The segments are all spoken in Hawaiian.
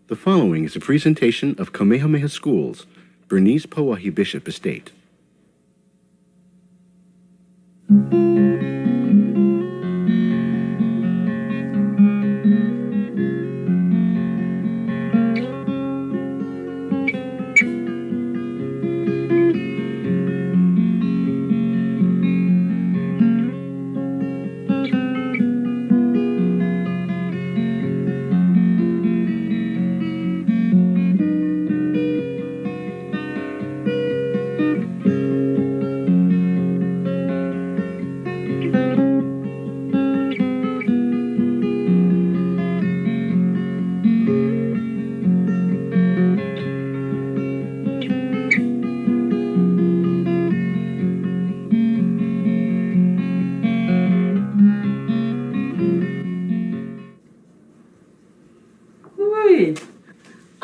The following is a presentation of Kamehameha Schools, Bernice Pauahi Bishop Estate.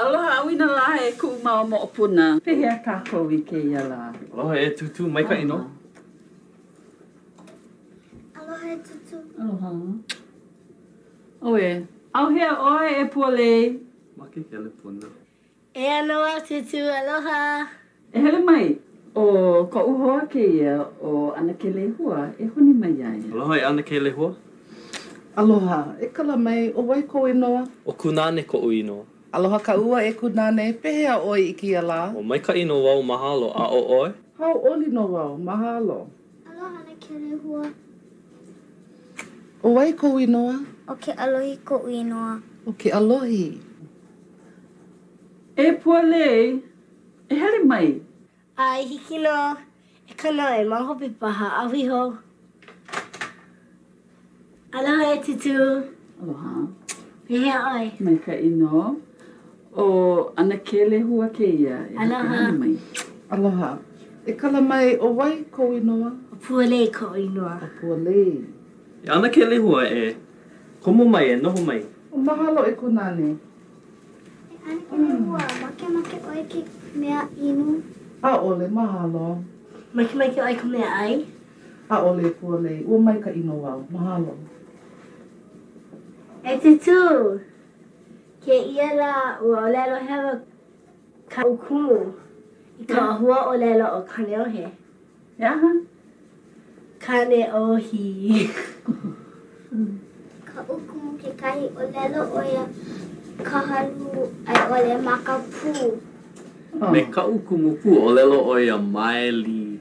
Aloha awina la e ku mau mo puna. Pehea kako I ke ia la. Aloha e tutu mai ka ino. Aloha e tutu. Aloha. Oe, au hea oe e puale. Maki hele puna. E anoa tutu, aloha. E hele mai, o ko uhoa ke ia o ana ke lehua, e honi mai ai. Aloha e ana ke lehua. Aloha, e kala mai o wai ko inoa. O kunane ko uino. Aloha ka ua e kunane, pehea oi I kia la. O mai ka ino wau mahalo a o oe. Hau oli no wau, mahalo. Aloha na ke lehua. O wai ko inoa, O ke alohi ko inoa. o ke alohi. E puale, e hele mai. Ai hiki no, e kano e mahopi paha, awiho. Aloha e tutu. Aloha. Pehea oi. Mai ka ino. O ana ke lehua ke ia. E Aloha. honi mai. Aloha, e kala mai o wai ko inoa. O puale ko inoa. A pualei. E ana ke lehua e komo mai e noho mai. O mahalo e kunane. E ani ke lehua, make oi ke mea inu. A ole, mahalo. Make oi ke mea ai. A ole e pualei, ua mai ka ino wau, mahalo. E tutu. Ke ia la ua o lelo hewa ka ukumu. I ka hua o lelo o kane ohe. Iaha? Kane ohi. Ka ukumu ke kahi o lelo o ia kahalu ai ole maka pū. Me ka ukumu pu o lelo o ia maeli.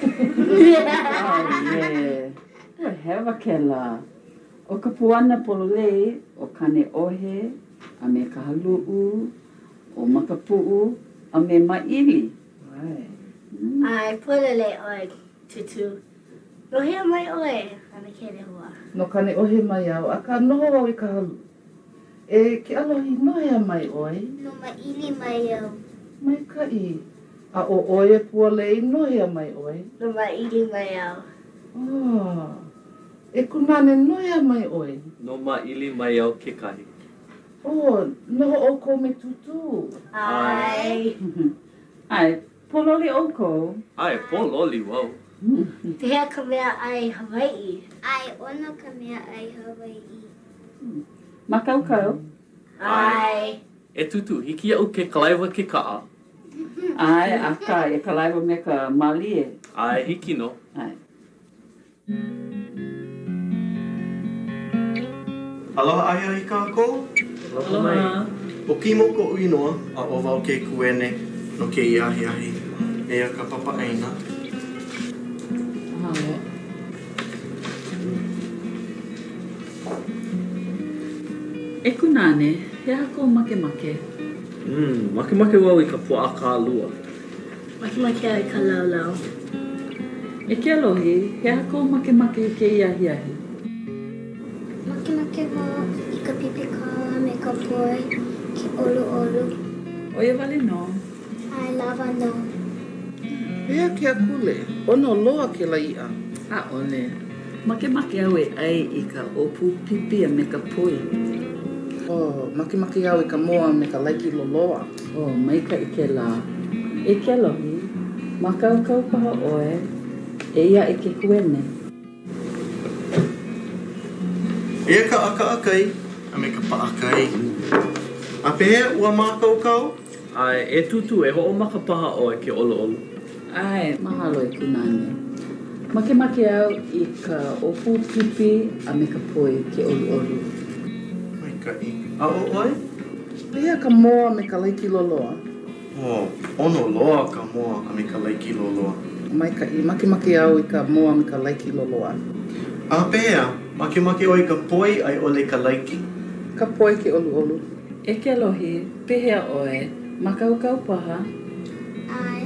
Oh, yeah. Ua hewa ke la. O ka puana pololei, o kane ohe, a me ka haluu, o makapuu, a me maili. Ai. Ai polele oi tutu. Lohea mai oi. Ana ke rehua. No kane ohe mai au, a ka noho wau I ka halu. E ke alohi nohea mai oi. No maili mai au. Mai ka I. A o oe pualei nohea mai oi. No maili mai au. Oh. E kunane nohea mai oi. No ma ili mai au ke kahi. Oh, noho o ko me tutu. Ai. Ai, pololi oko. Ai, pololi wau. Pehea ka mea ai Hawaii. Ai, ono ka mea ai Hawaii. Makaukau. Ai. E tutu, hiki au ke kalaiwa ke kaa. Ai, aka, e ka laiwa me ka malie. Ai, hiki no. Ai. Aloha aia I kākou. Aloha. O kimo ko uinoa a o wau ke kuene no ke I ahi ahi. Ea ka papa aina. Mahalo. E kunane, he hako make. Make wau I ka pua ka lua. Maki ai ka laulau. E ke alohi, he hako make I ke iahiahi. Maki wau I ka pipika me ka poi ke olu. Oia wale no. Ai lava no. Pea ke akule, ono loa ke laia. A ole. Make au e ai I ka opu pipia me ka poi. Oh, maki au I ka moa me ka laiki loloa. O, maika I ke la. E ke alohi, makaukau paha oe, e ia e ke kuene. Ea ka aka akai, a me ka pa akai. A pehea ua mākaukau? Ai, e tutu e ho'omaka paha oe ke olo. Ai, mahalo e kunane. Make au I ka opu pipi a me ka poi ke olu. Maika'i. A o oe? Pea ka moa me ka laiki loloa. Ono loa ka moa a me ka laiki loloa. Maika'i, make au I ka moa me ka laiki loloa. A pehea, make oi ka poi ai ole ka laiki. Ka poi ke olu. E ke alohi, pehea oe, makaukau paha. Ai.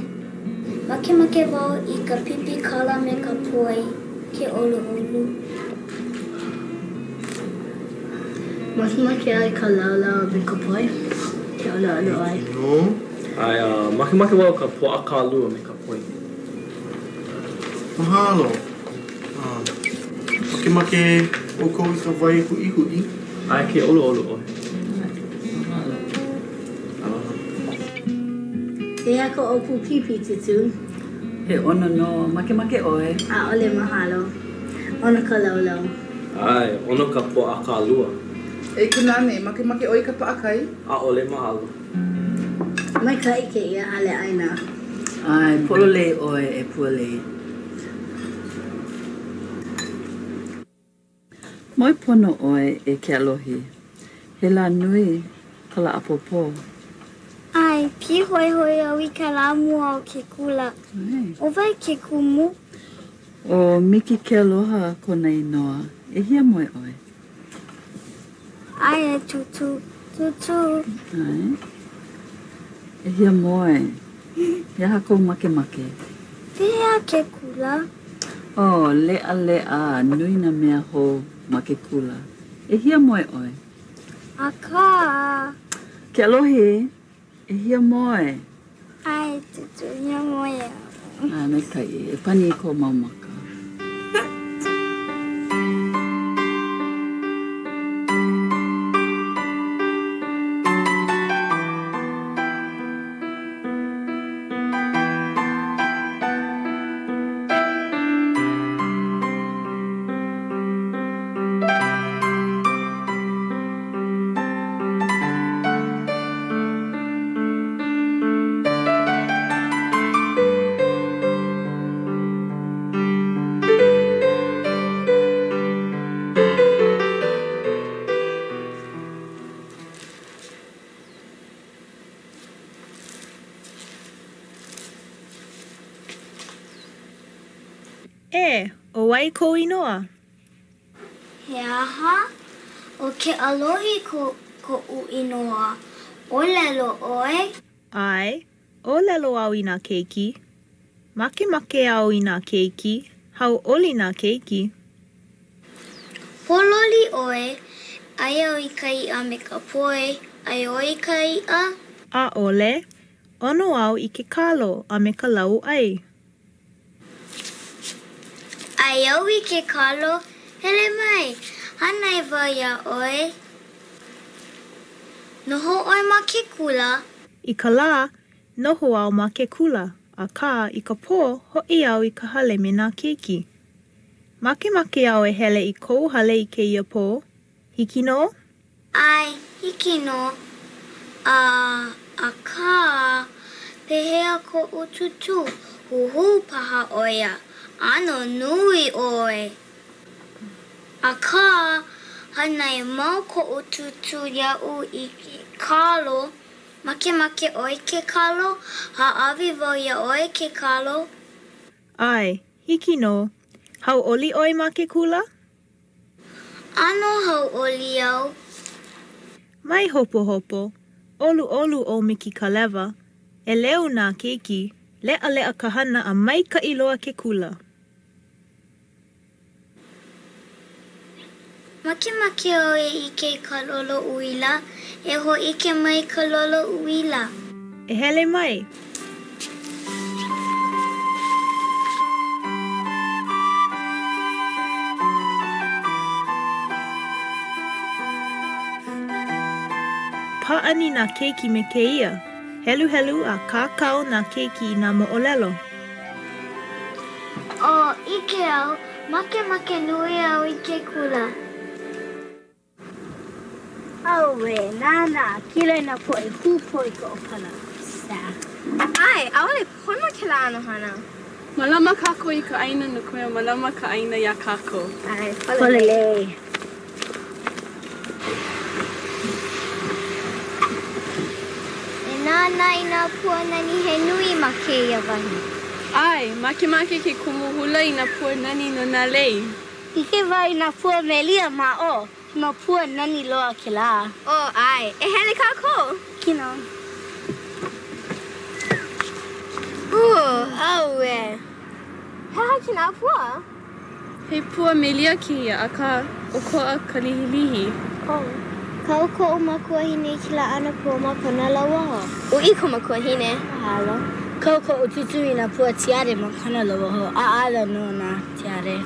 Make wau I ka pipi kala me ka poi ke olu. Make ai ka laula me ka poi ke olu ai. No. Ai, make wau ka po'aka lua me ka poi. Mahalo. Make o kou I ka wai hui. Ai, ke olo oe. Mahalo. Aloha. Pea ka opu pipi tutu. He ono no, make oe. A ole mahalo. Ona ka laulau. Ai, ono ka po'aka lua. E kunane, make oi ka pa'akai. A ole mahalo. Mai ka ike ia hale aina. Ai, pololei oe e pualei. Moi pono oe e ke alohi. He la nui ka la apopo. Ai, pi hoi au I ka la mua o ke kula. O vai ke kumu. O miki ke aloha kona inoa. E hia moe oe. Ai e tutu. Ai. E hia moe. Ia hako make. Pea ke kula. O, lea, nui na mea ho ma ke kula. E hia moe oe. A ka. Ke alohi, e hia moe. Ai, tutu, ia moia. Nei kai, e pani I ko maumaka. E, o wai ko inoa. He aha, o ke alohi ko u inoa. O lelo oe. Ai, o lelo au I nā keiki. Make au I nā keiki. Hau oli nā keiki. Pololi oe. Ai au I ka ia me ka poi. Ai o I ka ia. A ole, ono au I ke kalo a me ka lau ai. Ai au I ke kalo. Hele mai, hanai wa ia oe. Noho oe ma ke kula. I ka la, noho au ma ke kula. A ka I ka pō, hoi au I ka hale me nā keiki. Make au e hele I kou hale I ke ia pō. Hiki no? Ai, hiki no. A ka, pehea ko ututu. Huhu paha oia. Ano nui oe. A ka, hanai mau ko ututu iau I ke kalo. Make oe ke kalo. Ha'awi wau ia oe ke kalo. Ai, hiki no. Hau oli oe ma ke kula? Ano hau oli au. Mai hopo. Olu o Miki Kalewa. E leo nā keiki. Lea ka hana a mai ka iloa ke kula. Make oe I ke kalolo uila. E ho ike mai kalolo uila. E hele mai. Pa'ani nā keiki me ke ia. Helu a kākau nā keiki I nā mo'olelo. O, ike au. Make nui au I ke kula. Awe, nana, kila na po e kupo I ko opana. Sa. Ai, awale pono kila ano hana. Malama kako I ka aina no koe, malama ka aina ya kako. Ai, polele. Nana ina pua nani he nui ma ke ia wahi. Ai, make ke kumuhula I na pua nani no na lei. Ike vai na pua melia ma o. Ma pua nani loa ke la. Oh, ai. E hele kako? Kino. Aue. Haha kina pua? He pua melia ki ia, a ka okoa ka lihilihi. Oh. Ka uko o makua hine kila ana pua makona lawa. O iko makua hine? Halo. Koko o tutui na pua tiare makona lawa ho. A ala no na tiare.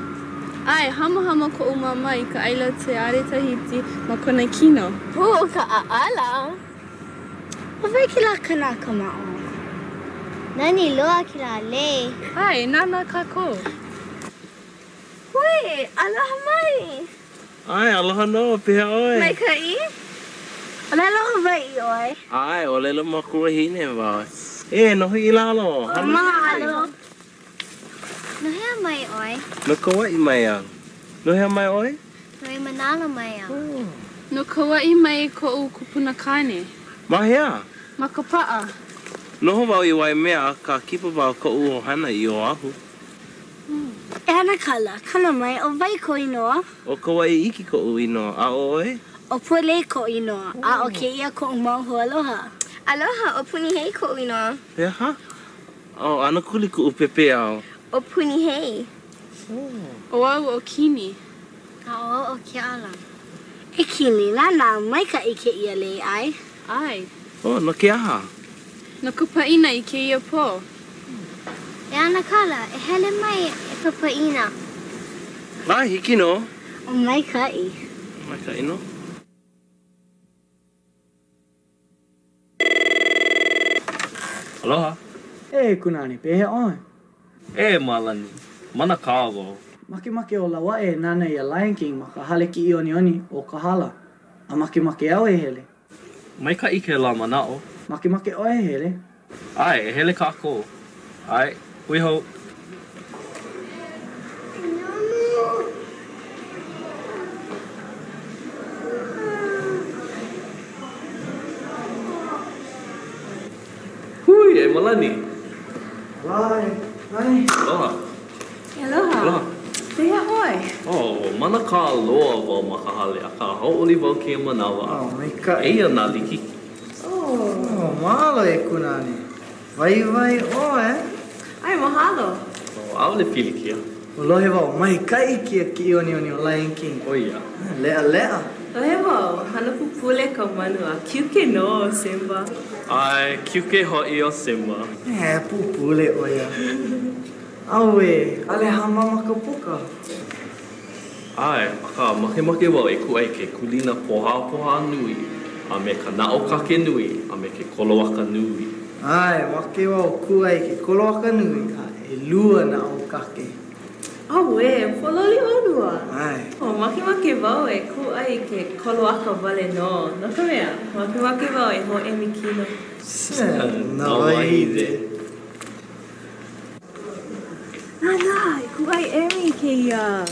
Ai, hama ko umama I ka aila te are tahiti makona kino. Po ka aala. O vai kila kana kamao. Nani loa kila le. Ai, nana kako. Hui, aloha mai. Ai, aloha no, pia oi. Mai ka I? Ona loha vai oi. Ai, o lelo makua hine wai. E, nohi I lalo. Mahalo. No hea mai oi. No kawa I mai a. No hea mai oi? Noi manala mai a. No kawaii mai ko u kupuna kane. Mahea. Makapaa. Noho wau I wai mea ka kipa wau ka u hana I o ahu. E ana kala, kana mai o vai ko inoa. O kawaii iki ko u ino. A oi? O pule ko inoa. A o ke ia ko mahu aloha. Aloha o puni hei ko inoa. Pea ha? O, ana kuli ku u pepe au. O puni hei. O au o kini. Ka o ke ala. E kini, nana mai ka ike ia le ai. Ai. O, no ke aha. No kupaina I ke ia po. E ana kala, e hele mai e papaina. Ai, hiki no. O mai ka I. Mai ka ino. Aloha. E kunani, pehe oi. E malani. Mana kawa. Makemake o lawa e nana ia Lion King ma ka hale ki ioni o ka hala. A makemake au e hele. Mai ka ike la manao. Makemake o e hele. Ai, e hele kako. Ai, hui hou. Hui, e malani. Lai, lai. Aloha. Aloha. Aloha. Pea oi. Oh, mana ka loa wau ma ka hale. A ka ho'oli wau ke manawa. Oh, mai ka. Eia nā liki. Oh, mahalo e kunani. Vai o e. Ai, mahalo. Oh, aole pili kia. O lohe wau, mai kai kia ki ioni o Lion King. O ia. Lea. Ohe wau, hana pupule ka manu a kiuke no, Simba. Ai, kiuke ho'i o Simba. E, pupule o ia. Au e, ale hama maka puka. Ai, aka makemake wau e kuai ke kulina poha nui. A me ka nao kake nui, a me ke koloaka nui. Ai, wake wau kuai ke koloaka nui, a e lua na o kake. Au e, pololi onua. Ai. O makemake wau e kuai ke koloaka wale no. No ka mea, makemake wau e ho emi kino. Na waide. Nana, kuai emi ke ia.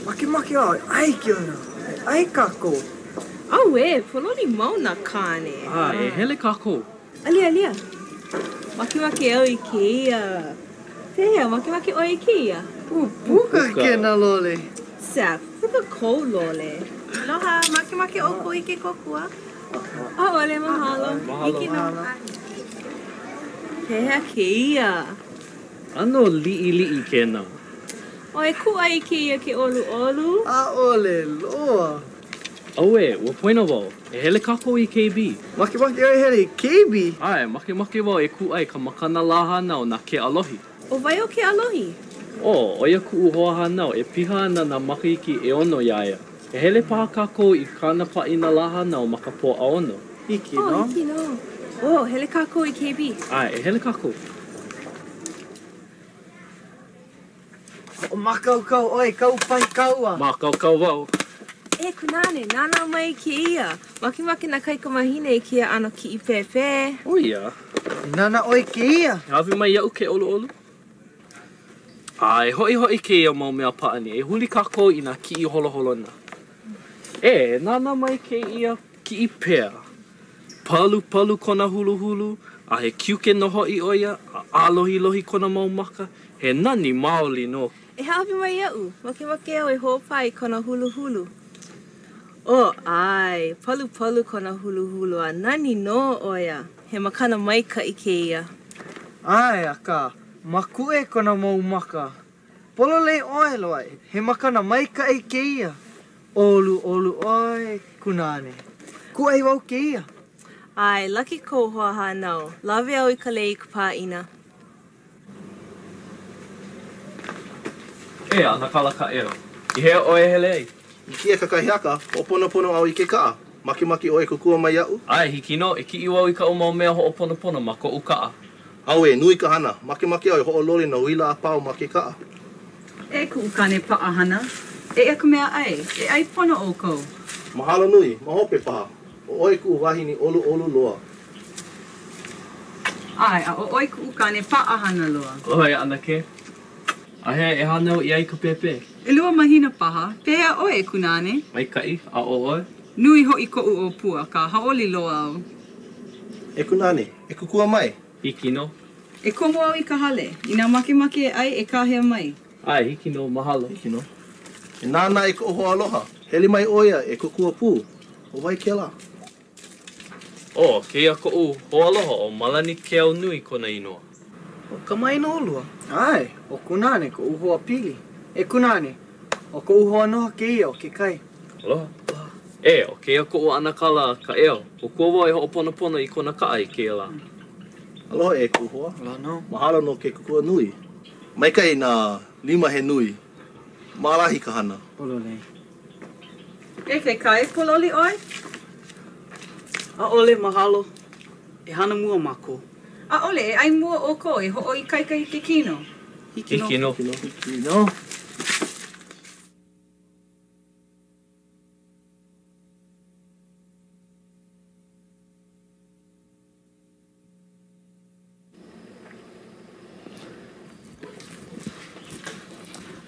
Makemake wau, ai ki ona. Ai kako. Au e, pololi mauna kane. Ah, e hele kako. Alia. Makemake au I ke ia. Pehea, makemake o I ke ia. Puka ke na lole. Sa, puka kou lole. Aloha, makemake o ko I ke kokua. O, ole mahalo. Mahalo. Iki no. Pehea ke ia. Ano li'i kena. O e kua I ke ia ke olu. A ole loa. Aue, ua poina wau. E hele kako I KB. Makemake o hele KB. Ai, makemake wau e kuai ka makana laha nau na ke alohi. O vai o ke alohi. O, oia ku uhoa nau e piha ana na makiki e ono iaia. E hele paha kako I kana paina laha nau ma ka po a ono. Iki O, no. iki no. O, hele kako I KB. Ai, e hele kako. O makau oi, kau pai kaua. Ma kau wau. E kunane, nana mai ki ia. Makimaki na kaikamahine ki ia ano ki I pepe. O ia. Nana oi ki ia. Hawi mai iau ke olu. Ai, hoi ke ia mau mea paani. E huli kako I na ki I holo. E, nana mai ke ia ki I pea. Palu kona hulu. A he kiuke no hoi oia. A alohi kona mau maka. He nani maoli no. E hawi mai iau. Makimaki au e hopai kona hulu. Oh, ai. Palu kona hulu. A nani no oia. He makana mai ka I ke ia. Ai, aka. Makue kona mau maka. Pololei oe loai. He makana mai ka I ke ia. Olu oi kunane. Kuai wau ke ia. Ai, laki ko hoa hanau. Lawe au I ka lei ka pāina. E, ana kalaka eo. I hea oe hele ei. I kia kakahiaka, ho'oponopono au I ke kaa. Makimaki oe kukua mai iau. Ai, hiki no, e ki I wau I ka o mau mea ho'oponopono ma ko ukaa. Au e, nui ka hana. Makimaki au e ho'ololi na wila a pau ma ke kaa. E ku ukane paahana. E eka mea ai. E ai pono o kou. Mahalo nui, mahope paha. O oe ku wahini olu loa. Ai, a o oi ku ukane paahana loa. Oi, ana ke. A he, e hanau I ai ka pepe. E lua mahina paha. Pea oe kunane. Mai kai, a o oe. Nui ho I ko'u o pua, ka haoli loa au. E kunane, e kukua mai. Hiki no. E komo au I ka hale. Ina makimaki e ai e kahea mai. Ai, hiki no, mahalo. Hiki no. E nāna e ko oho aloha. Heli mai oia e kukua pū. O vai ke la. O, keia ko u, ho aloha o malani ke au nui kona inoa. O ka mai no olua. Ai, o kunane ko uhoa pili. E kunane, o ko uhoa noha ke ia o ke kai. Aloha. E, o keia ko u anakala ka eo. O kua e ho'oponopono I kona kaa I keia la. Aloha e kuhoa. Aloha no. Mahalo no ke kukua nui. Mai kai nā lima he nui. Malahi ka hana. Pololei. E ke kai pololi oi? A ole mahalo. E hana mua mako. A ole, e ai mua o ko e ho I kaika I ke kino. Hiki no. Hiki no.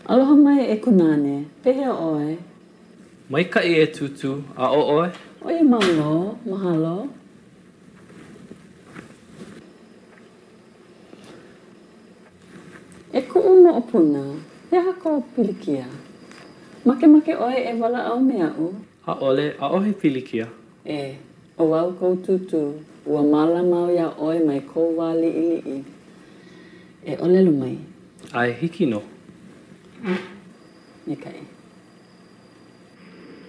Aloha mai e kunane. Pehea oe. Mai kai e tutu, a o oe. Oe maulo, mahalo. E ku'u no opuna, he hako pilikia. Make oe e wala au mea u. A ole, a ohe pilikia. E, o wau kou tutu, ua mala mau ia oe mai kou wā li'i. E ole lumai. Ai, hiki no. Me kai.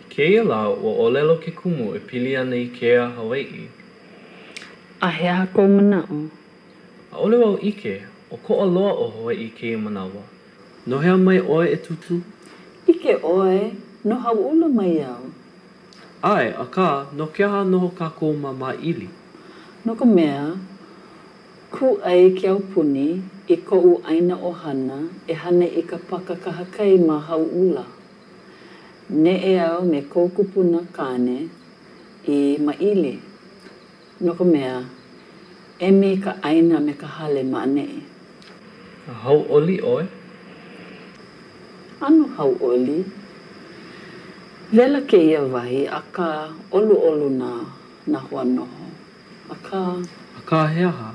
Keia la o olelo ke kumu e pili ana I kea Hawaii. A he hako manao. A ole wau ike, o ko aloa o Hawaii keia manawa. No hea mai oe e tutu? Ike oe, no hauula mai au. Ai, a ka, no keha noho kako ma maili. No ka mea, ku ai ke au puni, I ko'u aina o hana, e hane I ka pakakahakai ma hauula. Ne e au me kou kupuna kane I maili. No ka mea, e me ka aina me ka hale ma anei. Hau oli oe? Ano hau oli? Lela ke ia wahi, a ka olu na hua noho. A ka hea ha?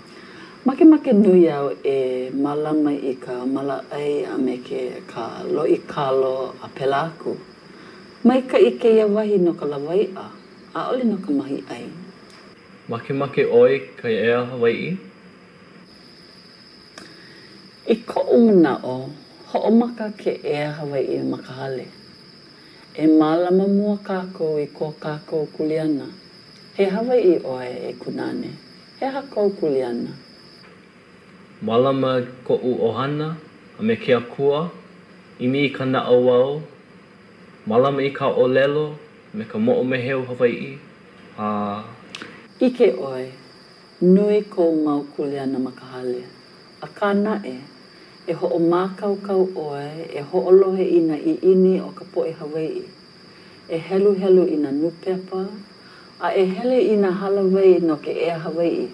Make nui au e malama I ka mala ai a me ke ka loi kalo a pelaku. Mai ka I ke ia wahi no ka lawai a oli no ka mahi ai. Make oe ka ea Hawaii? I ko'u manao, ho'omaka ke ea Hawaii makahale. E malama mua kako I ko kako kuliana. He Hawaii oe e kunane. He hako kuliana. Malama ko'u ohana, a me ke akua, imi I ka na'auau, malama I ka olelo, me ka mo'omeheu Hawaii, Ike oe, nui ko mau kuleana makahale. A ka nae, e ho'o mākaukau oe, e ho'olohe ina I ini o ka po'e Hawaii. e helu i na nupepa, a e hele i na halawai no ke ea Hawaii,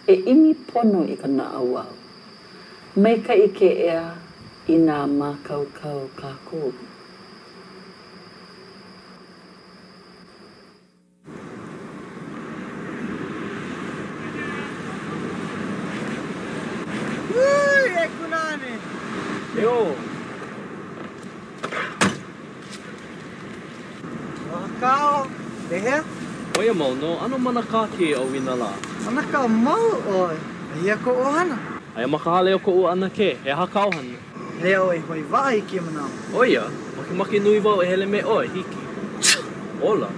e imi pono i ka naʻauao. Maika i ke ea i nā mākaukau kākou. Ui, e kunane! Yo! Kao, e hea? Oia mau no, ano manaka ke o Winala? Manaka mau oi, ia ko ohana. Aia makahale o ko o ana ke, he hakau hana. Hea oi, hoi vai ki manao. Oia, maki nui wau e hele me oe, hiki. Ola.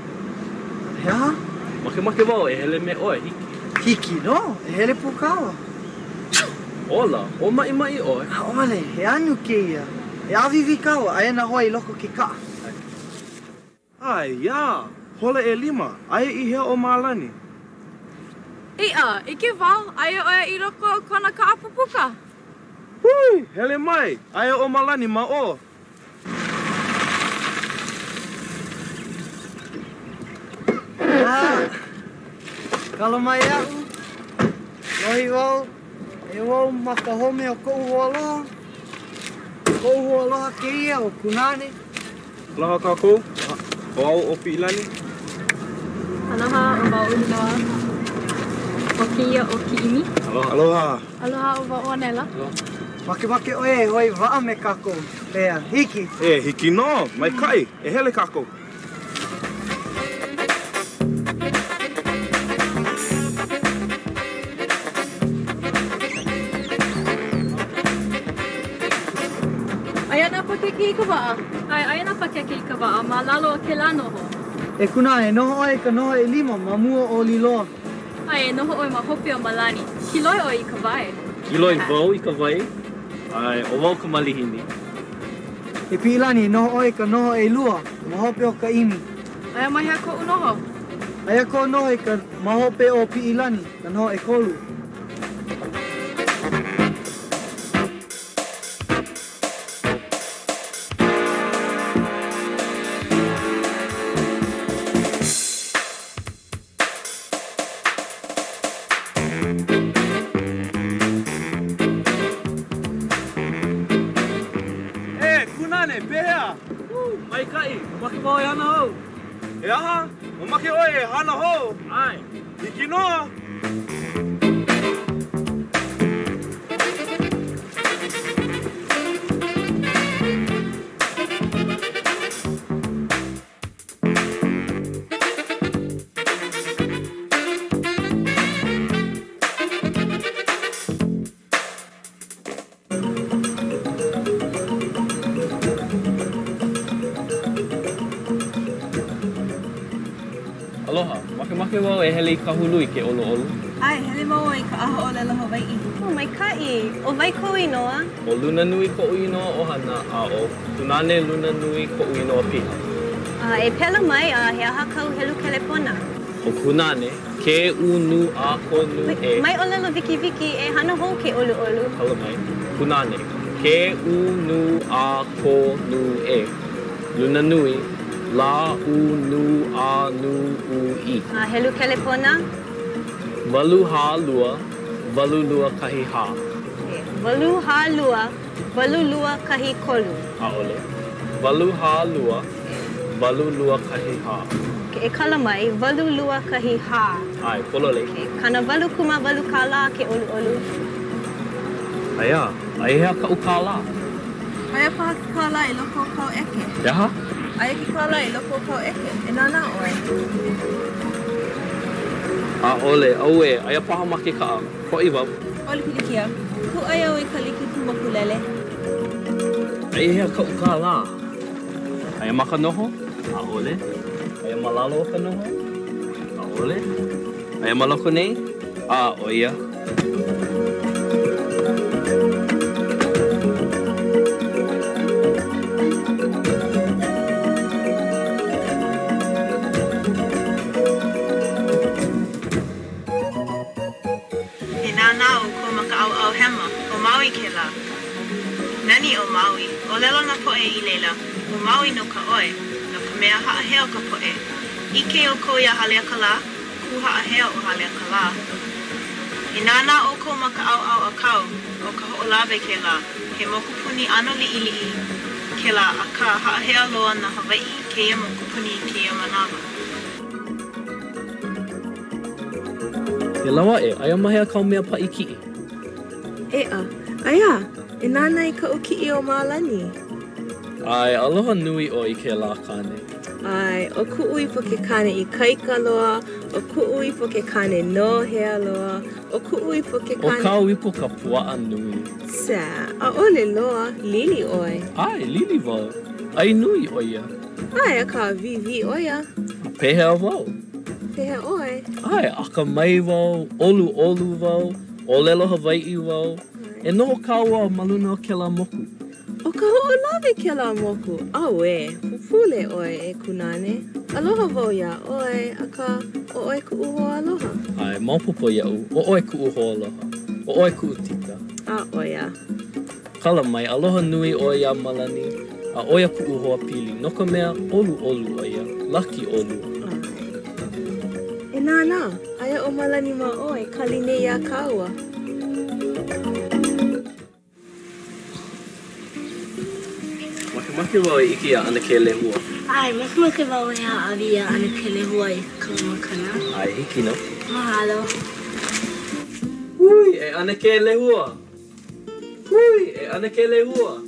Hea? Maki wau e hele me oe, hiki. Hiki no, e hele pukawa. Ola, o mai oe. Ole, he anu ke ia. E avivi kawa, aia na hoi loko ki ka. Ai, ia. Hole e 5. Aia I hea o Malani. Ia, ike wau, aia oia I loko o kona ka apupuka. Hui, hele mai. Aia o Malani ma o. Kala mai au. Lohi wau. E wau makahome o kou hualoha. Kou hualoha ke ia o Kunane. Aloha kākou. O au o Pi'ilani. Aloha o Wauinoa. O Kia o Ki'imi. Aloha. Aloha. Aloha o Wauanela. Make oe hoi waa me kākou. Pea, hiki. E, hiki no. Mai kai. E hele kākou. Aia nā pakeke I ka waa. Aia nā pakeke I ka waa, ma lalo o ke la noho. E Kunane, noho oi ka noho e 5 ma mua o Liloa. Ai, noho oi ma hope o Malani. Kiloi oi I ka wae. Kiloi wau I ka wai. Ai, o wau ka malihini. E Pi'ilani, noho oi ka noho e 2 ma hope o ka imi. Aia mai hea ko'u noho. Aia ko noho I ka mahope o Pi'ilani, ka noho e 3. Mai kai, maki wau e hana hou. E aha, o make oe e hana hou. Ai. Hiki no. Aloha, make wau e hele I ka hulu I ke olo. Ai, hele mau I ka aha o lela Hawaii. O mai kai, o vai ko inoa. O luna nui ko inoa o hana a o Tunane luna nui ko inoa piha. E pela mai a he aha kau helu kelepona. O Kunane, ke unu a ko nu e. Mai o lela viki e hana hou ke olu. Hala mai, Kunane, ke unu a ko nu e. Luna nui, la unu a nu u I. Helu kelepona. Walu ha lua, walu lua kahi ha. Walu ha lua, walu lua kahi kolu. Ole. Walu ha lua, walu lua kahi ha. E kala mai, walu lua kahi ha. Ai, polole. Kana walu kuma walu kala ke olu. Aia, ai hea ka ukala. Aia paha ki kala I loko o kau eke. Yaha? Aia ki kala I loko o kau eke. E nana oi. Ole, aue, aia paha make ka a. Ko I wau. Oli pilikia. Ku aia oi ka liki tu mokulele. Ai hea ka ukala. Aia maka noho? Ole. Aia malalo ka noho? Ole. Aia maloko nei? Oia. Maui ke la. Nani o Maui, o lelo na poe I leila, o Maui no ka oe, no ka mea ha'ahea o ka po'e. Ike o ko ia hale akala, ku ha'ahea o hale akala. E nāna o ko maka au a kau, o ka ho'olawe ke la, he mokupuni ano li'ili'i, ke la a ka ha'ahea loa na Hawaii, ke ia mokupuni ke ia manawa. E lawa e, aia mahea kau mea pa'i ki'i? Ea, aia, e nāna i ka o ki'i o Mālani. Ai, aloha nui o i ke lā kāne. Ai, o ku'ui po ke kane i kaika loa, o ku'ui po ke kane no hea loa, o ku'ui po ke kane... O kau ipo ka pua'a nui. Sa, a ole loa, lili oi. Ai, lili wau. Ai nui o ia. Ai, a ka vivi oia. A pehea wau. Pehea oi. Ai, aka mai wau, olu wau, olelo Hawaii wau. E noho kaua maluna o ke la moku. O ka ho'olawe ke la moku. Aue, pupule oi e kunane. Aloha wau ia oi, a ka o oi ku'uho aloha. Ai, maupopo ia'u, o oi ku'uho aloha. O oi ku'u tika. A oia. Kala mai, aloha nui o ia Malani, a oia ku'uho pili. No ka mea, olu o ia, laki olu. E nāna, aia o Malani ma oi, kaline ia kaua. Maki wau e iki a ana ke lehua. Ai, maki wau e a awi a ana ke lehua i kalamakana. Ai, hiki no. Mahalo. Hui, e ana ke lehua. Hui, e ana ke lehua.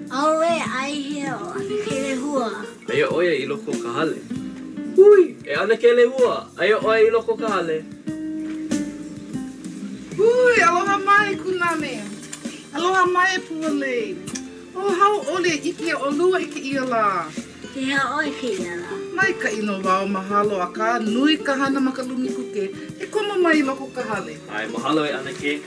Aue, ai hea o ana ke lehua. Aia oia i loko ka hale. Hui, e ana ke lehua. Aia oia i loko ka hale. Hui, aloha mai kunane. Aloha mai pualei. Oh, hau ole ike o lua i ke ia la. Ia oi ke ia la. Mai ka ino wao mahalo a ka nui ka hana maka lumi kuke. E koma mai loko ka hale. Ai, mahalo e ana ke.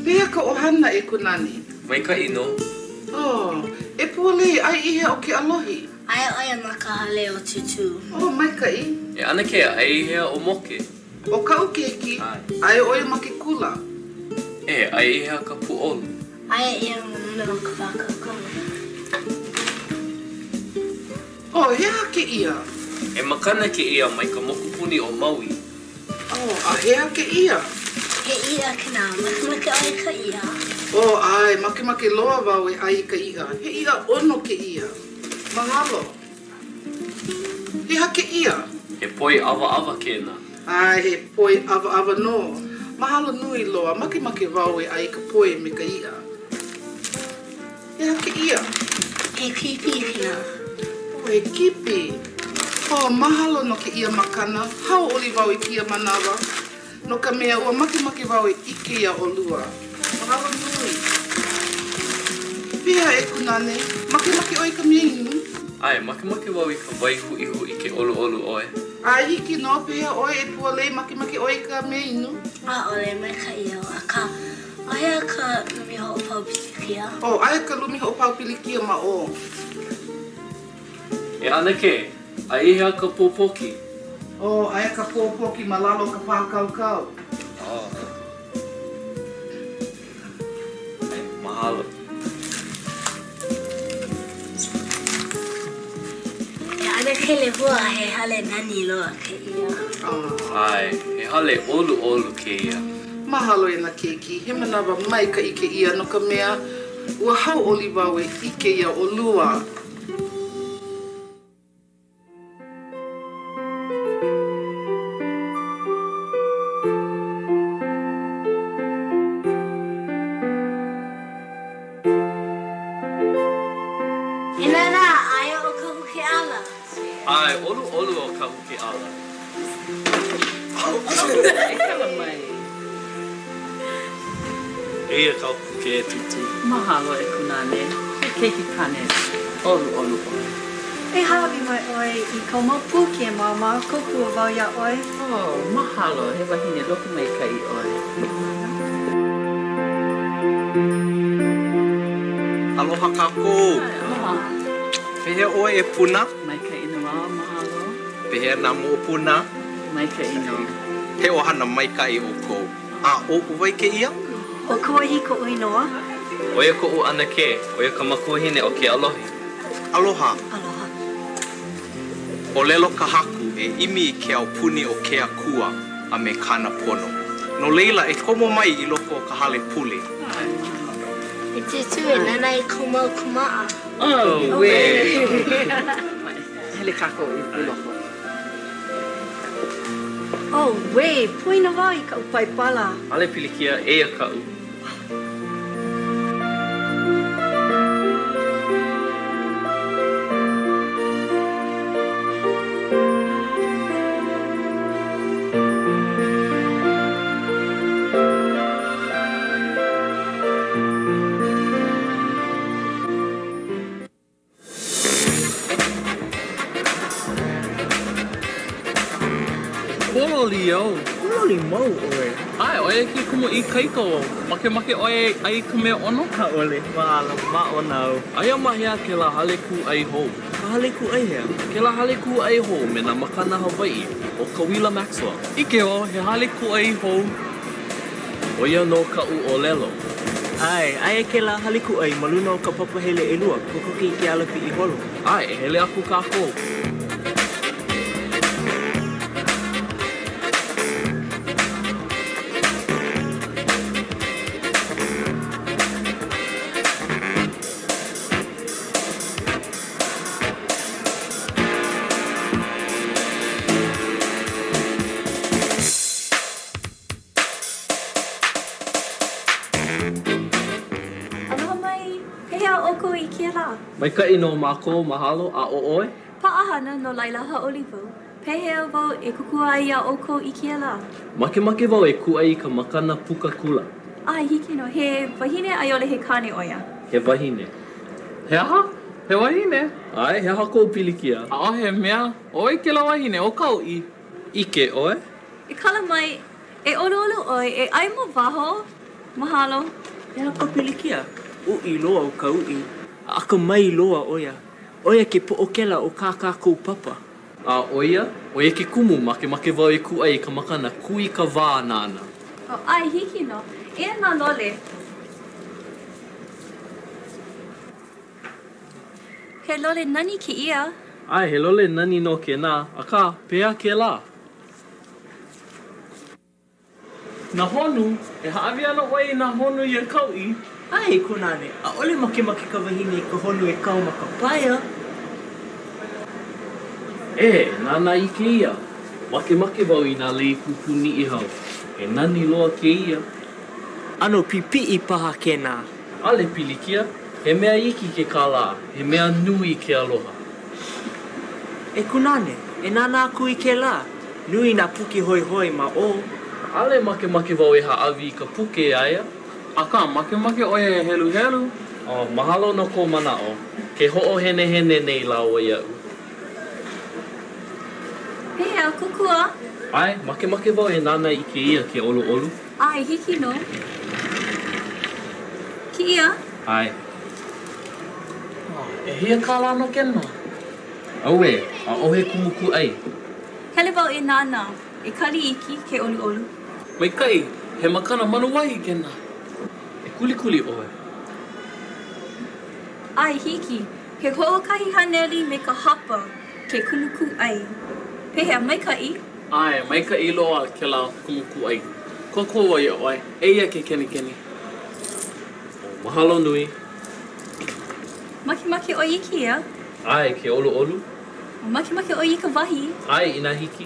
Pea ka ohana e kunani. Mai ka ino. Oh, e puale ai ihe o ke alohi. Ai oia maka hale o tutu. Oh, mai kai. E ana ke ai hea o moke. O ka ukeki, ai oia make kula. E, ai hea ka pu'olu. Ai ia mamuna o ka whakakau. Oh, hea ke ia. E makana ke ia mai ka mokupuni o Maui. Oh, a hea ke ia. Ke ia kina, make oi ka ia. Oh, ai, make loa wau e ai ka ia. He ia ono ke ia. Mahalo. Hea ke ia. He poi awa kena. Ai, he poi awa no. Mahalo nui loa, make wau e ai ka poi me ka ia. Hea ke ia. He kipi kina. Oh, he kipi. Oh, mahalo no ke ia makana. Hau oli wau i kia manawa. No ka mea ua make wau e ike ia o lua. Mahalo nui. Pea e kunane, make oi ka mea inu. Ai, make wau i ka waihu i ke olu oe. Ai, hiki no pea oi e pualei make oi ka mea inu. A ole mai ka ia o a ka. Aia ka lumi ho pau pilikia. Oh, aia ka lumi ho pau pilikia ma o. E ana ke, ai hea ka pōpoki. Oh, aia ka pōpoki ma lalo ka pākaukau. Oh. Ai, mahalo. Ana ke lehua he hale nani loa ke ia. Ai, he hale olu ke ia. Mahalo e na keiki, he manawa mai ka ike ia no ka mea ua hau oli wau e ike ia o lua. Ai, olu o ka huke ala. Eia ka huke e tutu. Mahalo e kunane. He keiki kane. Olu oi. E hawi mai oi i kau mapu ke mama koku o wau ia oi. Oh, mahalo. He wahine loko mai kai oi. Aloha kako. Aloha. Pehea oi e puna. Mai kai ina wā, mahalo. pehea nā mo'opuna. Maika ino. He ohana maikai o kou. A o uwai ke ia? O koe hi ko inoa. Oia ko u ana ke, oia ka makuhine o ke alohi. Aloha. Aloha. O lelo ka haku e imi i ke au puni o ke akua a me kana pono. No leila e komo mai i loko o ka hale puli. E te tue nana i komau kumaa. Oh, we. Hele kako i puloko. Oh, we, puina wau i ka upaipala. Ale pilikia e a ka u. Leo. Loli mau oe. Ai, oe ki kumu I kaiko. Make oe ai ka mea ono? Ha ole, maala ma o nau. Aia mahia ke la hale ku ai ho. Ka hale ku ai hea? Ke la hale ku ai ho me na makana Hawaii o Kawila Maxwell. Ike o he hale ku ai ho. Oia no ka u o lelo. Ai, ai ke la hale ku ai maluna o ka papahele elua. Kokoki ke alapi I holo. Ai, e hele aku kako. Maikai no mākou mahalo a o oe? Paahana no laila haoli wau. Pehea wau e kukua ai a oko I kia la. Make wau e kuai ka makana puka kula. Ai hiki no, he wahine ai ole he kane oia. He wahine. He aha? He wahine? Ai, he aha kou pilikia. A he mea, oe ke la wahine, o kau I. Ike oe? E kala mai, e olo oe, e ai mo waho. Mahalo. He aha pilikia. Ui loa o ka ui. Aka mai loa oia. Oia ke po'okela o kākou papa. A oia, oia ke kumu make wau e kuai ka makana kui ka wā nāna. O ai hiki no, e nā lole. He lole nani ki ia. Ai, he lole nani no ke nā, a ka pea ke la. Na honu, e haawi ana oe na honu I a kau'i. Ai, konane, a ole make ka wahine ka honu e kau ma ka paia. E, nāna I ke ia. Make wau I nā lei pupuni I hau. E nani loa ke ia. Ano pipi I paha ke nā. Ale pilikia, he mea iki ke kālā, he mea nui ke aloha. E konane, e nāna aku I ke la. Nui nā puke hoi ma o. Ale make wau e haawi ka puke aia. Aka, make oe e helu. O, mahalo no ko manao. Ke ho'o hene nei la o iau. Pehea, kukua. Ai, make wau e nāna I ke ia ke olu. Ai, hiki no. Ki ia. Ai. E hia kāla no kena. Aue, a ohe kumuku ai. Hele wau e nāna, e kali iki ke olu. Maikai, he makana manuwahi kena. Kuli oe. Ai hiki, he ho'okahi haneli me ka hapa ke kuluku ai. Pehea maikai? Ai, maikai loa ke la kumuku ai. Kokoa ia oe, eia ke keni. O, mahalo nui. Make o iki ia? Ai, ke olu. O make o i ka wahi? Ai, ina hiki.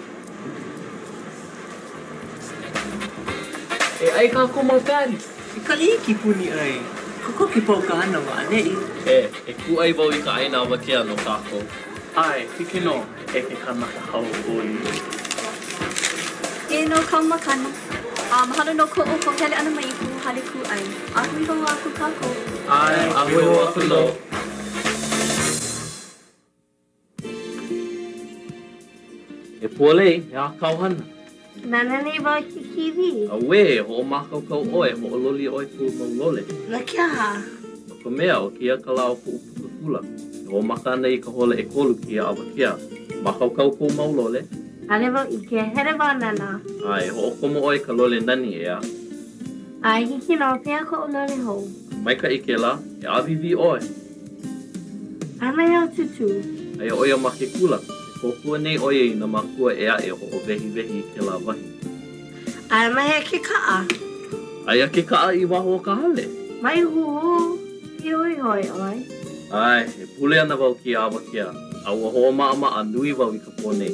E ai ka komotari. I kali iki puni ai. Koko ki pau ka hana wa anei. E kuai wau I ka aina wakea no kako. Ai, hiki no, e ke kanaka hau oi. E no kau makana. Mahalo no ko o hele ana mai ku hale ku ai. Ahui ho aku kako. Ai, ahui ho aku no. E pualei, e a kauhana. Nana nei wau ki kiwi. Awe, ho makau oe, ho loli oe ku mau lole. Na kia ha? O ka mea o kia ka lao ku upuka kula. Ho maka ana I ka hola e kolu ki a awakea. Makaukau kou maulole. Ale wau I ke here wau nana. Ai, ho komo oi ka lole nani ea. Ai, hiki no pia ko ulole hou. Maika I ke la, e avivi oe. Ai mai au tutu. Ai oia ma ke kula. E kokua nei oia I na makua ea e ho o vehi I ke la wahi. Ai mai a ke kaa. Ai a ke kaa I waho o ka hale. Mai hu. I hoi hoi oi. Ai, e pule ana wau ki a awakea. Aua hoa maa a nui wau I ka pōnei.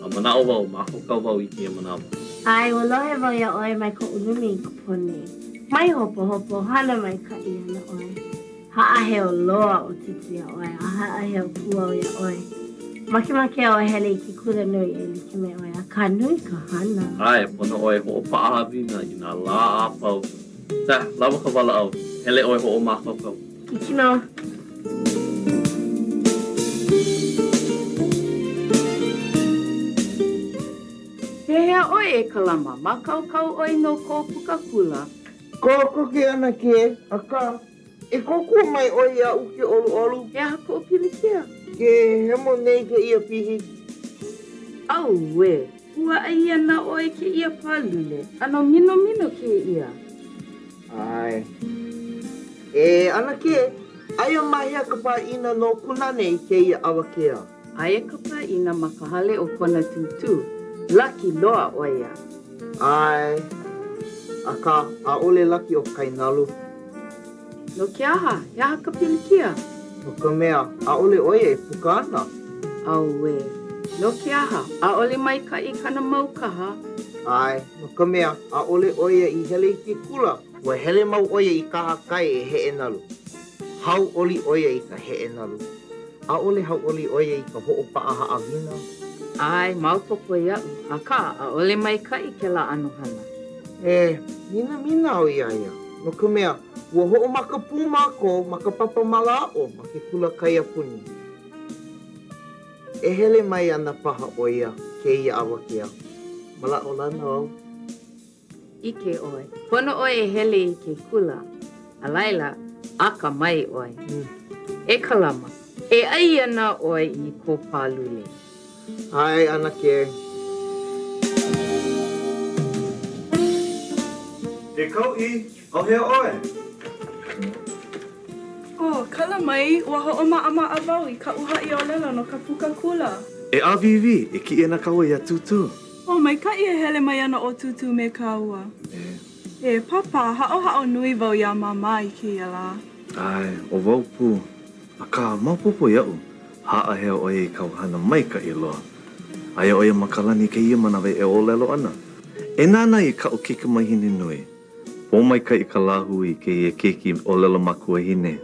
A manao wau, makokau wau I kia manawa. Ai, o lohe wau ia oi mai ko ulumi I ka pone. Mai hopo hana mai ka I ana oi. Haʻaheo loa o titi ia oi, a haʻaheo pua o ia oi. Makemake o hele I ki kura nui e like me oi, a ka nui ka hana. Ai, pono oi ho paʻahawina I nā lā a pau. Ta, lawa ka wala au. Hele oi ho o makokau. Kikino. Hea oi e kalama, makaukau oi no ko pukakula. Koko ke ana ke, aka, e kokua mai oi a uke olu. E hako o pilikia. Ke hemo nei ke ia pihi. Au we, ua ai ana oi ke ia palule, ano mino ke ia. Ai. E ana ke, aia mahia ka pā ina no kunane I ke ia awakea. Aia ka pā ina makahale o kona tutu. Laki loa oia. Ai, aka a ole laki o kainalu. No ke aha, ia ka pilikia. No ka mea, a ole oia e puka ana. Au we, no ke aha, a ole mai ka I kana maukaha. Ai, no ka mea, a ole oia I hele I te kula. Wa hele mau oia I kaha kai e he e nalu. Hau oli oia I ka he e nalu. A ole hau oli oia I ka hoʻopaa haʻawina. Ai, maupopo iau. Aka, a ole mai ka I ke la anohana. E, mina o ia. No ka mea, ua hoʻomaka pū māko, maka papa malao, ma ke kula kai a puni. E hele mai ana paha oia, ke ia awakea. Malao lana au. Ike oi. Pono oi e hele I ke kula. A laila, aka mai oi. E kalama, e ai ana oi I ko pālule. Ai, ana ke. E kau I, au hea oe. Oh, kala mai, ua hoʻoma ama a wau I ka uha I o lela no ka puka kula. E avivi, e ki e na kaua ia tutu. Oh, mai ka I e hele mai ana o tutu me ka ua. E, papa, hao nui wau ia mama I ki ia la. Ai, o wau pū. A ka maupopo iau, haa hea oe I kau hana maika I loa. Aia oia makalani ke ia manawe e o lelo ana. E nāna I ka o kika mahine nui. O maika I ka lahu I ke ia keki o lelo makua hine.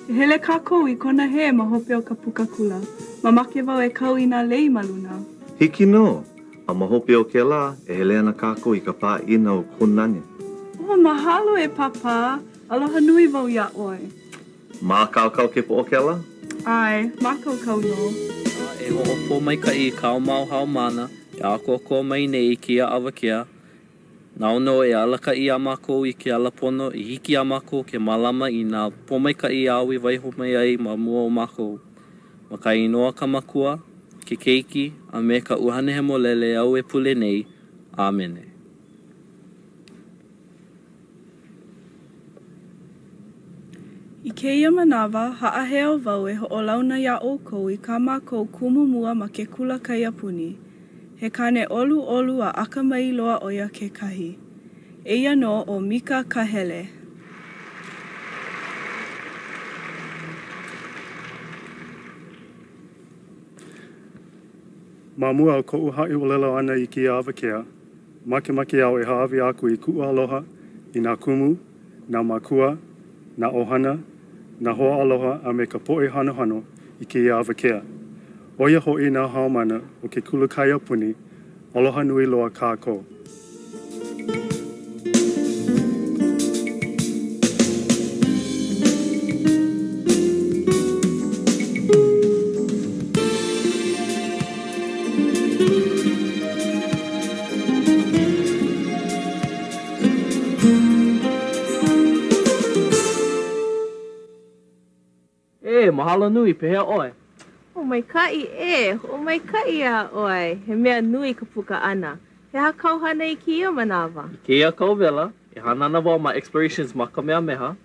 E hele kākou I kona he ma hope o ka puka kula. Ma make wau e kau I nā lei maluna. Hiki no, a mahope o ke la, e hele ana kākou I ka pā ina o kunane. Oh, mahalo e papa. Aloha nui wau ia oe. Mā kaukau ke po o ke la? Ai, mākaukau no. E ho o pō mai ka I kao mau hao mana, e ako ko mai nei I kia awakea. Nao no e alaka I a mako I ke alapono, I hiki a mako ke malama I nā pō mai ka I awi waiho mai ai ma mua o mako. Ma ka inoa ka makua, ke keiki, a me ka uhane he molele au e pule nei, Āmene. I keia manawa, haʻaheo wau e hoʻolauna ia ʻoukou I ka mākou kumumua ma ke kula kaiapuni. He kane olu a akamai loa oia ke kahi. Eia no o Mika Kahele. Ma mua o koʻu haʻi ʻolelo ana I kia awakea, makemake au e haawi aku I kuʻu aloha, I nā kumu, nā makua, nā ohana, nā hoa aloha a me ka poʻe hanohano I kia awakea. Oia hoʻi nā haumana o ke kula kaiapuni, aloha nui loa kākou. mahalo nui, pehea oe. O mai kai o mai kai a oe. He mea nui ka puka ana. He hakau hana I kia manawa. I keia kauwela, e hana ana wau ma explorations ma ka mea meha.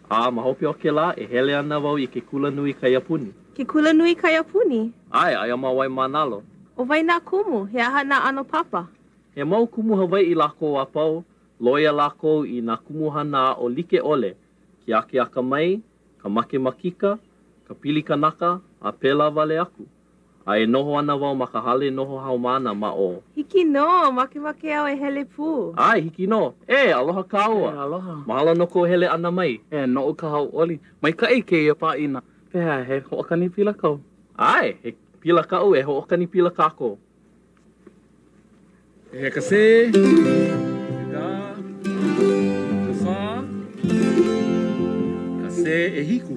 A mahopi o ke la, e hele ana wau I ke kula nui Kaiapuni. Ke kula nui Kaiapuni? Ai, ai ama wai manalo. O vai nā kumu, he aha nā ano papa. He mau kumu Hawaii lako a pau, loia lako I nā kumu hana o like ole. Ki ake aka mai, ka make makika, ka pili kanaka, a pela wale aku. A e noho ana wau ma ka hale noho haumana ma o. Hiki no, make au e hele pū. Ai, hiki no. Aloha ka ua. Aloha. Mahalo no ko hele ana mai. No ka hau oli. Mai ka ke ia pāina. Pea, he hoʻokani pila kau. Ai, he pila kau e hoʻokani pila kako. He ka se. Ka. Ka sa. Ka se e hiku.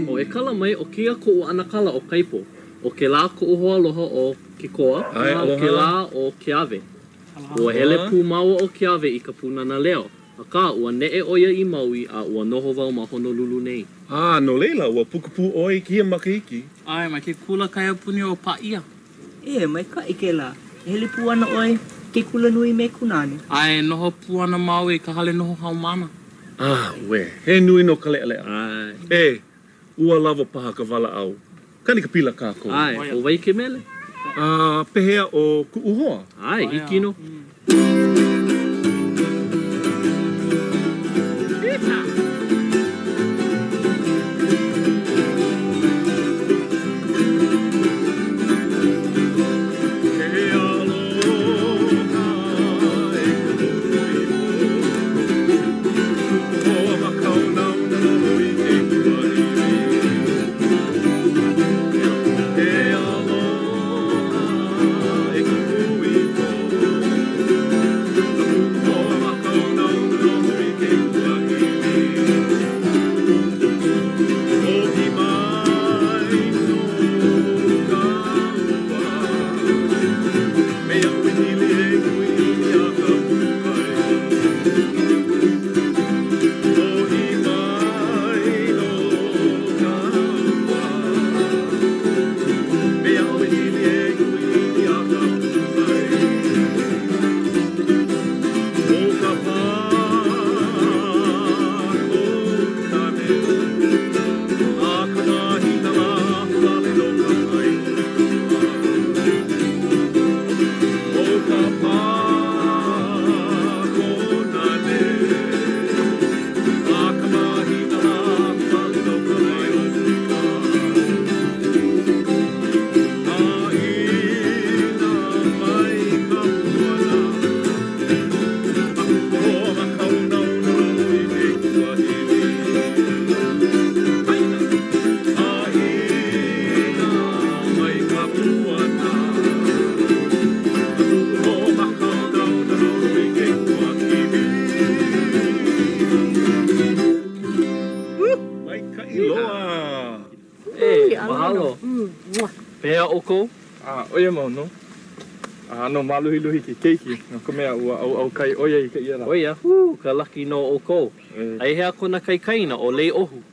O e kala mai o kia ko o ana kala o kaipo. O ke la ko o hoa aloha o ke koa. Ai, o ke la o ke ave. Ua hele pū maua o ke ave I ka punana leo. Aka ua ne'e oia I Maui a ua noho wau ma Honolulu nei. No leila, ua pukupu oi kia makahiki. Ai, mai ke kula Kaiapuni o Paia. Mai ka ke la. Hele pū ana oi ke kula nui me kunane. Ai, noho pū ana Maui ka hale noho haumana. We, he nui no ka lea. Ai. Ua lava paha ka wala au. Kani ka pila kako. Ai, o wai ke mele. Pehea o kuuhoa. Ai, hiki no. Oia mau no. No maluhi ki keiki. No ka mea ua au kai oia I ka ia la. Oia, ka laki no o kou. Ai hea kona kai kaina o lei ohu.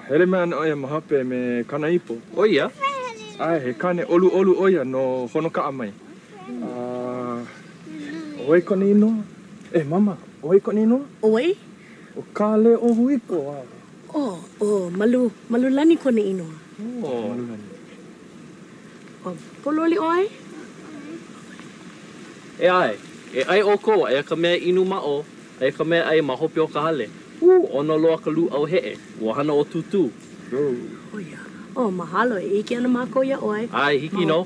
Hele mea na oia mahape me kana ipo. Oia. Ai, he kane olu oia no hono ka amai. Oi kone ino? Mama, oi kone ino? Oi? O ka le ohu iko. Malulani kone ino. Malulani. Pololi oi? E ai o koa, e ka mea inu mao, e ka mea ai mahopi o ka hale. Ono loa ka lu au hee, ua hana o tutu. Oia. Mahalo e ike ana mako ia oi. Ai, hiki no.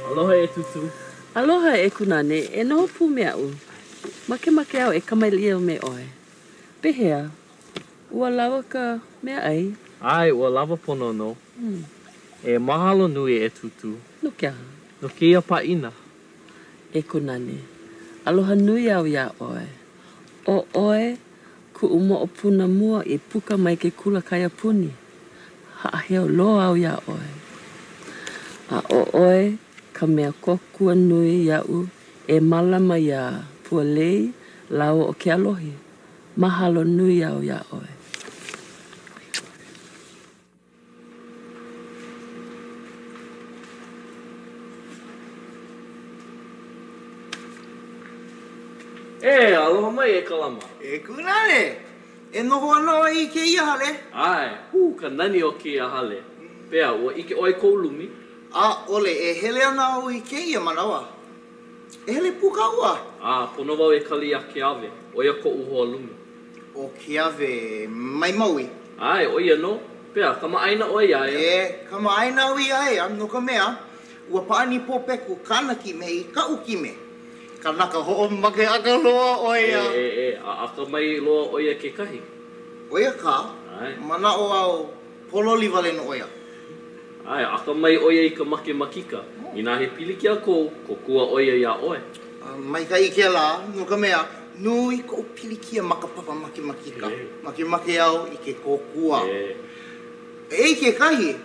Aloha e tutu. Aloha e kunane, e noho pu mea u. Make au e kamailia me oe. Pehea, ua lawa ka mea ai? Ai, ua lava pono no. E mahalo nui e tutu. No kia? No kia paina. E kunane, aloha nui au ia oe. O oe, Ku umo o puna mua I puka mai ke kula kaya puni. Ha'aheo loa au ia oe. A o oe ka mea kokua nui iau e malama ia pua lei lau o ke alohi. Mahalo nui au ia oe. Aloha mai e kalama. E kunane. E noho ana i ke ia hale. Ai, ka nani o ke ia hale. Pea, ua ike oi kou lumi. Ole, e hele ana au i ke ia manawa. E hele puka ua. Pono wau e kali a ke ave. Oia ko uhoa lumi. O ke ave mai maui. Ai, oia no. Pea, kama aina oi ai. E, kama aina oi ai. Amno ka mea, ua paani popeku kanaki me I ka uki me. Kanaka ho'o make aka loa oia. Aka mai loa oia ke kahi. Oia ka? Mana o au pololi wale no oia. Ai, aka mai oia I ka make makika. Ina he piliki a kou, ko kua oia ia oe. Mai ka I ke la, no ka mea, nui ko piliki a makapapa make makika. Make make au I ke kokua. E ke kahi,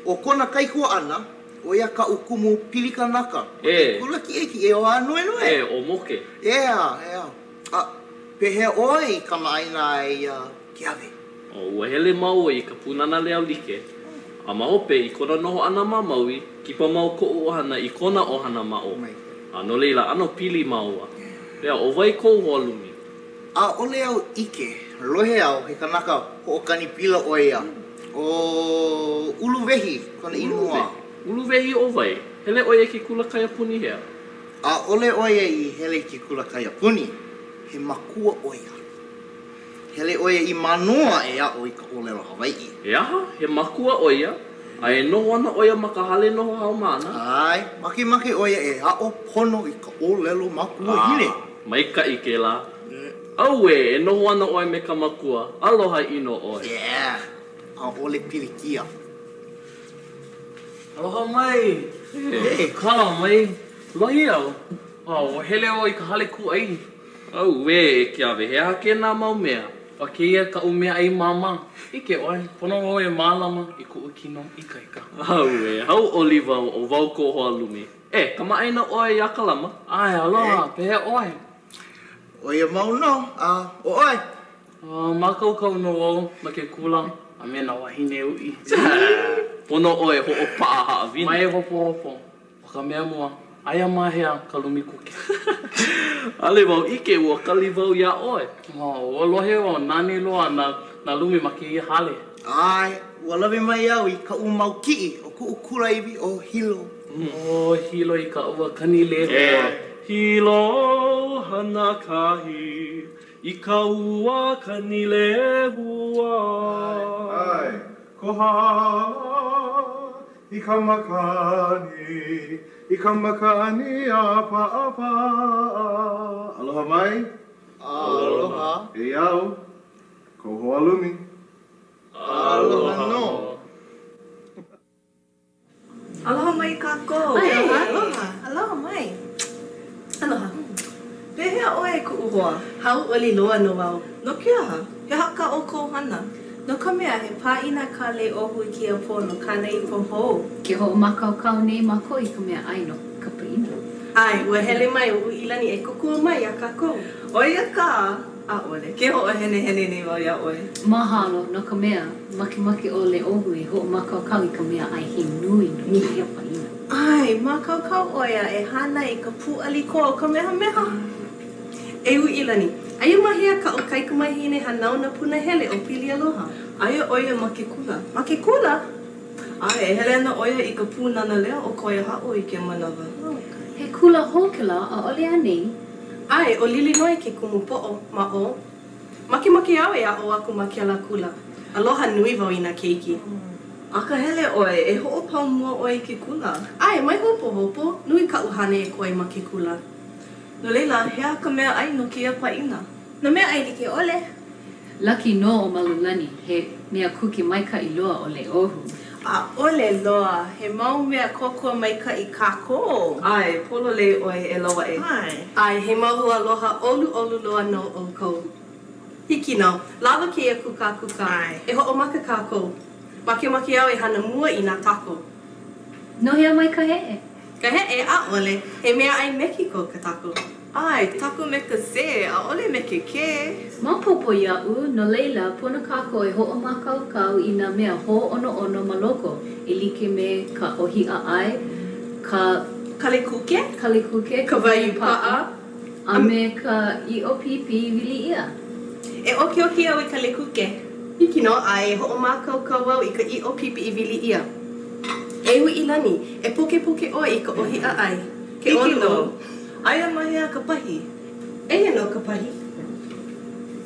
o kona kaikua ana, oia ka ukumu pilika naka. Kula ki eki e o anu enu e. O moke. Ea. Pehe oi kama aina ai ke ave. Ua hele mau I ka punana leo like. A maope I kona noho ana ma maui, kipa mau ko ohana I kona ohana mao. No leila ano pili maua. Pea o vai kou hoa lumi. Ole au ike, lohe au he kanaka ko o kani pila oia. O uluwehi kona inua. Uluwehi o vai, hele oia ki kula kaya puni hea? Ole oia I hele ki kula kaya puni, he makua oia. Hele oia I manoa e a o I ka olelo Hawaii. Aha, he makua oia, a e noho ana oia makahale noho hao mana. Ai, make oia e a o pono I ka olelo makua hine. Maika I ke la. Au e noho ana oia me ka makua, aloha ino oia. Yeah, a ole pilikia. Aloha mai. Kala mai. Lohi au. O hele o I ka hale ku ai. Au e ke ave he hake nā mau mea. Pa ke ia ka umea ai mama. Ike oi, pono o e mālama I ku ukino ikaika. Au e, hau oliva o wau ko hoa lumi. Kama aina oi a kalama. Ai, aloha, pehe oi. Oi e mau no, o oi. Makaukau no o, ma ke kula. A mea na wahine ui. Pono oi ho o paa haa vini. Mai hopo. Waka mea mua. Aia mahea ka lumi kuke. Ale wau ike ua kali wau ia oe. O lohe o nani loa na lumi ma ke ia hale. Ai, ua lawe mai au I ka umau kii o ku ukuraiwi o hilo. Hilo I ka ua kani lewa. Hilo hana kahi I ka ua kani lewa. Ai, koha I ka makani. I ka makani apa. Aloha mai? Aloha. E au, ko hoa lumi. Aloha no. Aloha mai kako. Aloha mai. Aloha. Pehea oe ku uhoa. Hau oli loa no wau. No kia ha. He haka o ko hana. No ka mea he pāina ka le ohu I kia pono kana I pohou. Ke ho makaukau nei mako I ka mea aino ka paina. Ai, ua hele mai o Uilani e kokua mai a kako. Oia ka. Ole, ke ho hene nei wau ia oe. Mahalo no ka mea maki o le ohu I ho makaukau I ka mea ai he nui a paina. Ai, makaukau oia e hana I ka pu'ali ko o ka meha. E Uilani. Aia mahia ka o kaikamahi hanau na puna hele o pili aloha. Aia oia ma ke kula. Ma ke kula? Ai, e hele ana oia I ka pūnana lea o koia hao I ke manawa. He kula hokela a ole anei? Ai, o lili noi ke kumupo'o ma o. Maki au e a o aku ma ke ala kula. Aloha nui wau I na keiki. Aka hele oe, e ho'opau mua oe I ke kula. Ai, mai hopo. Nui ka uhane e koe ma ke kula. No leila, hea ka mea ai no kia paina. No mea ai like ole. Laki no o Malulani, he mea kuki maika I loa o le ohu. Ole loa, he mau mea kokua maika I kako. Ai, polo le oe e loa e. Ai, he mau hua aloha olu loa no o kou. Hiki no, lava keia kuka kuka. E ho'omaka kākou. Makemake au e hana mua I nā tako. No hea mai ka he'e? Ka he'e a ole, he mea ai Mexico ka tako. Ai, tako me ka se, a ole me ke ke. Maopopo ia'u, no leila, pono kākou e ho'omakau I nā mea ho'ono ma loko. E like me ka ohi'a ai, ka kalekuke, ka waiu pa'a, a me ka i'opipi wili ia. E oki au I ka lekuke. Hiki no, ai ho'omakau au I ka i'opipi I wili ia. E hui I lani, e puke oi I ka ohi'a ai. Ke Hiki no. ono. Aia mahea ka pahi. Eia no ka pahi.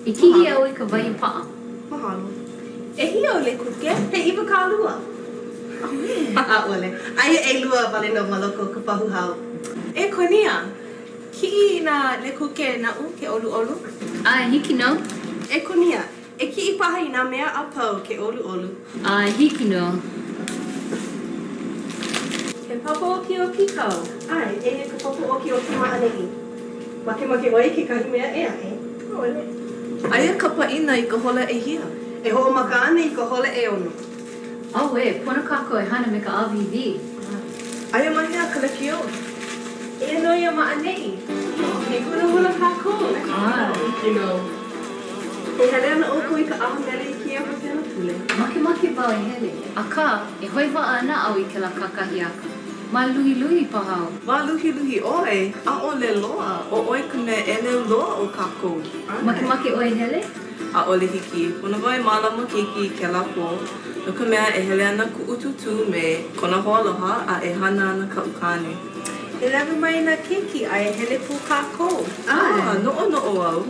I kihi au I ka waiu pa'a. Mahalo. E hia o le kuke, he iwa ka lua. A ole. Aia e lua wale no maloko ka pahu hau. E konia, ki'i nā le kuke na ke olu. Ai, hiki no. E konia, e ki'i paha I nā mea a pau ke olu. Ai, hiki no. Ke papo o pikau. Ai, e ka papo o ki ma'anei. Make oi ke kahi mea ea e. Ole. Aia ka pa'ina I ka hola e hia. E ho'omaka ana I ka hola e ono. Au e, pono kākou e hana me ka AVV. Aia mahea ka leki o. E no ia ma'anei. E kuna hula kākou. Ai. E hele ana oko I ka aha mele I kia mo tēnā pule. Make wau e hele. A ka, e hoi wa ana au I ke la kakahi aka. Ma luhi pahau. Ma luhi oi, a ole loa. O oi kune ele loa o kākou. Make oi hele? A ole hiki. Puna wai mālama keiki ke la po. No ka mea e hele ana ku ututu me kona hoaloha a e hana ana ka ukane. E lewa mai na keiki a e hele pu kākou. No'o au.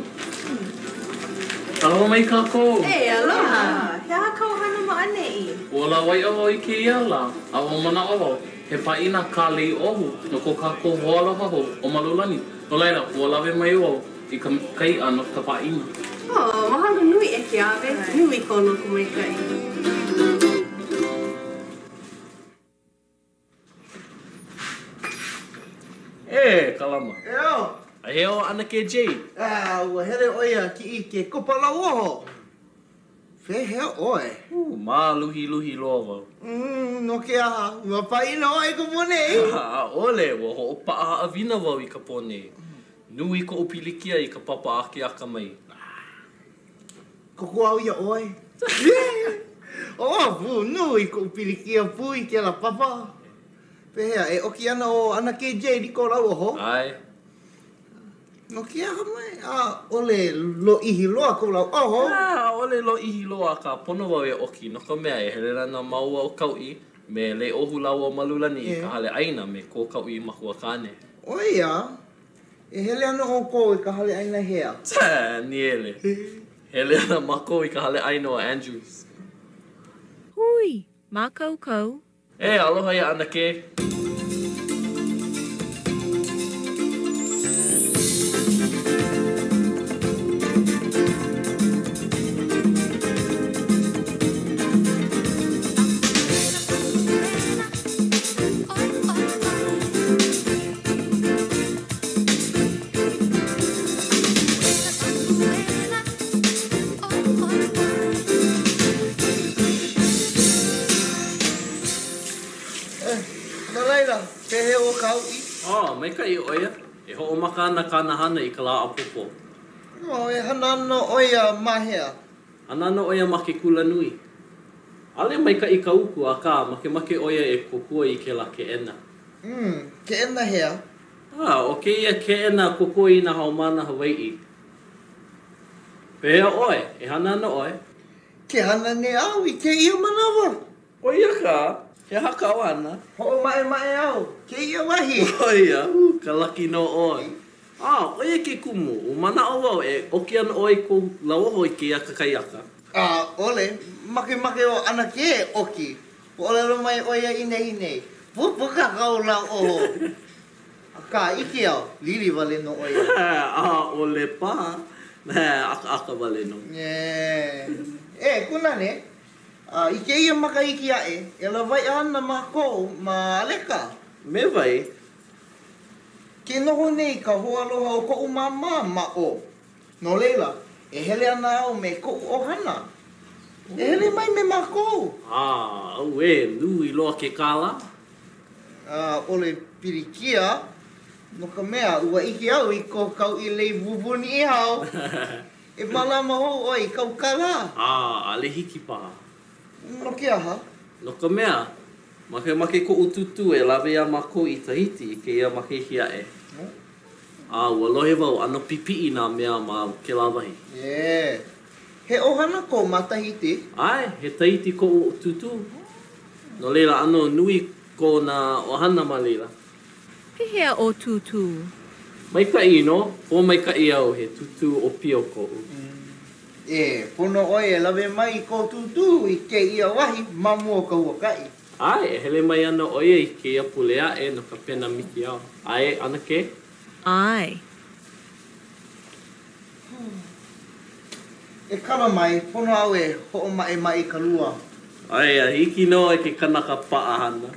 Aloha mai kākou. E, aloha. He a kau hana ma'anei. Ua wai o I ke ia la. A o mana o. He pa'ina ka lei ohu. No ko kākou hoaloha ho o malulani. No laila, ua lawe mai o I ka kai ano ka pa'ina. Oh, mahalo nui e ke awe. Nui kono ku mai kai. E, kalama. E o. A heo ana ke Jade. Ua here oia ki I ke kopala oho. Whe hea oe. Ma luhi loa wau. No ke aha. Ua paina oe ka pone. A ole, ua ho pa'a awina wau I ka pone. Nui ko upilikia I ka papa ake aka mai. Koko au ia oe. Pu, nui ko upilikia pui ke la papa. Pehea, e oki ana o ana ke Jade I ko lau oho. Ai. No ke aha mai, ole lo ihi loa ko lau oho. Ole lo ihi loa ka pono wau e oki. No ka mea e hele rana maua o kau'i. Me le ohu lau o malulani I ka hale aina me ko kau'i I mahua kane. Oia, e hele ana o ko I ka hale aina hea. Ni ele. Hele ana mako I ka hale aina o Andrews. Hui, mā kau. E, aloha ia ana ke. Mai ka I oia. E ho'omaka ana kanahana I ka la apopo. E hanano oia mahea. Hanano oia ma ke kula nui. Ale mai ka I ka uku a ka make oia e kokua I ke la ke ena. Ke ena hea? O ke ia ke ena kokua I na haumana Hawaii. Pehea oe, e hanano oe. Ke hana ne au I ke ia manawa. Oia ka? He haka o ana. Ho mae au. Ke ia wahi. Oia, ka laki no oe. Oia ke kumu. O mana o wau e oki ana oe ko lauoho I ke aka kai aka. Ole, make o ana ke oki. Ole lo mai oia ine. Puka kau lau oho. Ka iki au, lili wale no oia. Ole pa. Aka wale no. Kuna ne. I ke ia maka iki ae, e la vai ana mako ma aleka. Me vai? Ke noho nei ka hoaloha o ko umama ma o. No leila, E hele ana au me ko ohana. E hele mai me mako. Au nui loa ke kala. Ole pirikia. No ka mea, ua iki au i ko kau i lei vuvuni i hao. E malama ho oi, kau kala. Ale hiki paha. No ke aha? No ka mea, make ko ututu e lawe a mako i Tahiti ke ia make hia e. Ua lohe wau, ano pipi i nā mea ma ke lawahi. He ohana ko ma Tahiti? Ai, he Tahiti ko ututu. No leila ano nui ko nā ohana ma leila. Pihea o tutu? Mai ka ino, o mai ka i au he tutu o pio ko u. Pono oi e lawe mai ko tutu i ke ia wahi mamu o ka uakai. Ai, e hele mai ana oia i ke ia pulea e no ka pena miki au. Ai, ana ke? Ai. E kala mai, pono au e ho o mai ka lua. Ai, a hiki no e ke kanaka paahana.